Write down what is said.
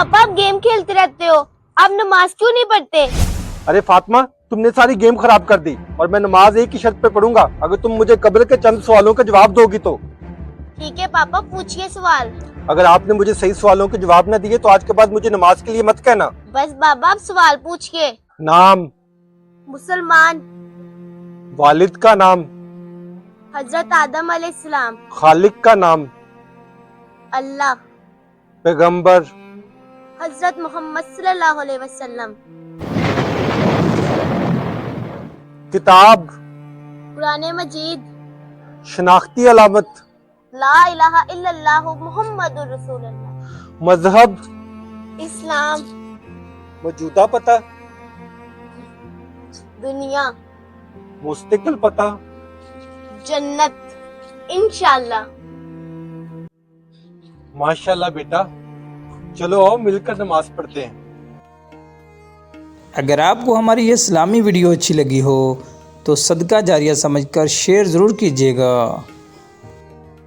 पापा आप गेम खेलते रहते हो, आप नमाज क्यों नहीं पढ़ते? अरे फातिमा, तुमने सारी गेम खराब कर दी और मैं नमाज एक ही शर्त पे पढ़ूंगा, अगर तुम मुझे कब्र के चंद सवालों का जवाब दोगी तो। ठीक है पापा, पूछिए सवाल। अगर आपने मुझे सही सवालों के जवाब न दिए तो आज के बाद मुझे नमाज के लिए मत कहना। बस बाबा आप सवाल पूछिए। नाम, मुसलमान, वालिद का नाम, हजरत आदम अलैहिस्सलाम, खालिक का नाम, अल्लाह, पैगंबर, हजरत मोहम्मद सल्लल्लाहु अलैहि वसल्लम, किताब, कुरान मजीद, शनाख्ती अलामत, ला इलाहा इल्लल्लाहु मुहम्मदुर रसूलुल्लाह, मजहब, इस्लाम, मौजूदा पता, दुनिया, मुस्तकिल पता। जन्नत, इंशाल्लाह। माशाल्लाह बेटा, चलो आओ मिलकर नमाज पढ़ते हैं। अगर आपको हमारी ये इस्लामी वीडियो अच्छी लगी हो तो सदका जारिया समझकर शेयर ज़रूर कीजिएगा।